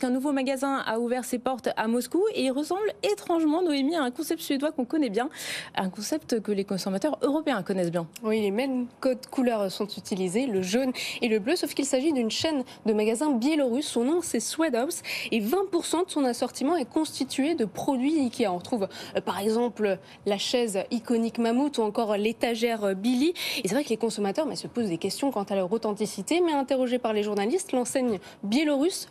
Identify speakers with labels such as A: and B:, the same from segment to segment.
A: qu'un nouveau magasin a ouvert ses portes à Moscou et il ressemble étrangement, Noémie, à un concept suédois qu'on connaît bien, un concept que les consommateurs européens connaissent bien.
B: Oui, les mêmes codes couleurs sont utilisés, le jaune et le bleu, sauf qu'il s'agit d'une chaîne de magasins biélorusse. Son nom, c'est Swedhouse et 20% de son assortiment est constitué de produits Ikea. On retrouve par exemple la chaise iconique Mammouth ou encore l'étagère Billy. Et c'est vrai que les consommateurs se posent des questions quant à leur authenticité, mais interrogés par les journalistes, l'enseigne biélorusse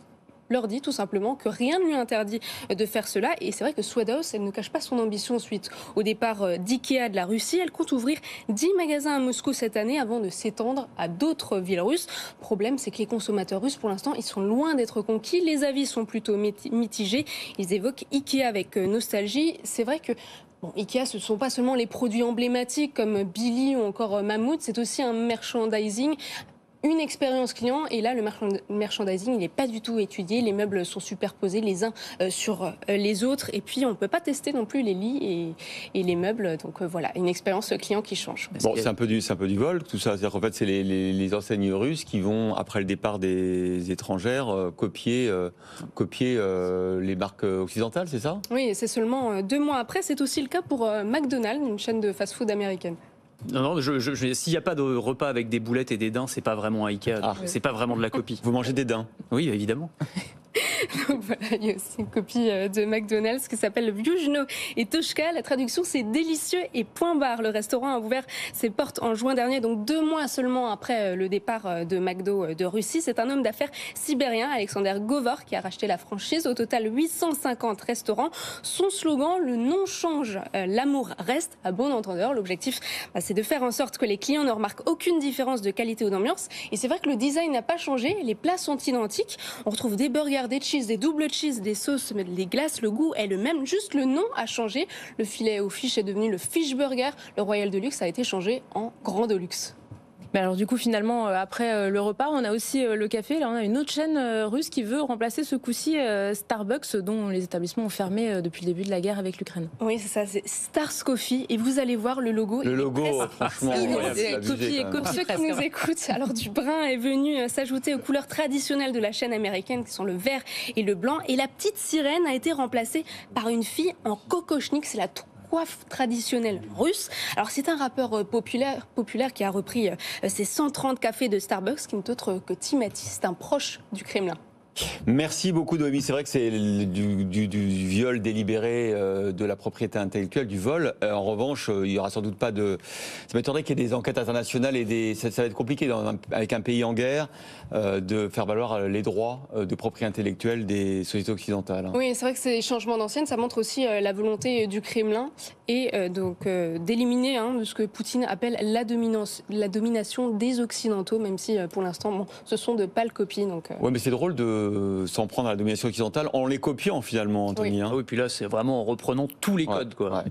B: leur dit tout simplement que rien ne lui interdit de faire cela. Et c'est vrai que Swedhouse, elle ne cache pas son ambition suite au départ d'Ikea de la Russie. Elle compte ouvrir 10 magasins à Moscou cette année avant de s'étendre à d'autres villes russes. Le problème, c'est que les consommateurs russes, pour l'instant, ils sont loin d'être conquis. Les avis sont plutôt mitigés. Ils évoquent Ikea avec nostalgie. C'est vrai que Ikea, ce ne sont pas seulement les produits emblématiques comme Billy ou encore Mammouth, c'est aussi un merchandising, une expérience client. Et là, le merchandising, il n'est pas du tout étudié. Les meubles sont superposés les uns sur les autres. Et puis, on ne peut pas tester non plus les lits et les meubles. Donc voilà, une expérience client qui change.
C: Bon, c'est un peu du vol, tout ça. C'est-à-dire qu'en fait, c'est les enseignes russes qui vont, après le départ des étrangères, copier les marques occidentales, c'est ça?
B: Oui, c'est seulement 2 mois après. C'est aussi le cas pour McDonald's, une chaîne de fast-food américaine.
D: Non, s'il n'y a pas de repas avec des boulettes et des daims, c'est pas vraiment un Ikea. C'est pas vraiment de la copie.
C: Vous mangez des daims?
D: Oui, évidemment.
B: Donc voilà, il y a aussi une copie de McDonald's qui s'appelle Vyujno et Toshka. La traduction, c'est délicieux et point barre. Le restaurant a ouvert ses portes en juin dernier, donc 2 mois seulement après le départ de McDo de Russie. C'est un homme d'affaires sibérien, Alexander Govor, qui a racheté la franchise. Au total, 850 restaurants. Son slogan, le nom change, l'amour reste, à bon entendeur. L'objectif, c'est de faire en sorte que les clients ne remarquent aucune différence de qualité ou d'ambiance. Et c'est vrai que le design n'a pas changé. Les plats sont identiques. On retrouve des burgers, des cheese, des double cheese, des sauces, des glaces, le goût est le même, juste le nom a changé. Le filet aux fiches est devenu le fish burger, le Royal Deluxe a été changé en Grand Deluxe.
A: Mais alors du coup, finalement, après le repas, on a aussi le café. Là, on a une autre chaîne russe qui veut remplacer ce coup-ci Starbucks, dont les établissements ont fermé depuis le début de la guerre avec l'Ukraine.
B: Oui, c'est ça, c'est Stars Coffee. Et vous allez voir le logo.
C: Le logo, franchement,
B: Ceux qui nous écoutent, alors du brun est venu s'ajouter aux couleurs traditionnelles de la chaîne américaine, qui sont le vert et le blanc. Et la petite sirène a été remplacée par une fille en kokoschnik. C'est la coiffe traditionnelle russe. Alors c'est un rappeur populaire qui a repris ses 130 cafés de Starbucks, qui n'est autre que Timati, c'est un proche du Kremlin.
C: Merci beaucoup Noémie, c'est vrai que c'est du viol délibéré de la propriété intellectuelle, du vol. En revanche, il n'y aura sans doute pas de... Ça m'étonnerait qu'il y ait des enquêtes internationales et ça va être compliqué avec un pays en guerre de faire valoir les droits de propriété intellectuelle des sociétés occidentales.
B: Oui, c'est vrai que ces changements d'anciennes, ça montre aussi la volonté du Kremlin et d'éliminer ce que Poutine appelle la domination des Occidentaux, même si pour l'instant, ce sont de pâles copies.
C: Oui, mais c'est drôle de s'en prendre à la domination occidentale en les copiant finalement, Anthony.
D: Oui, puis là, c'est vraiment en reprenant tous les codes, quoi.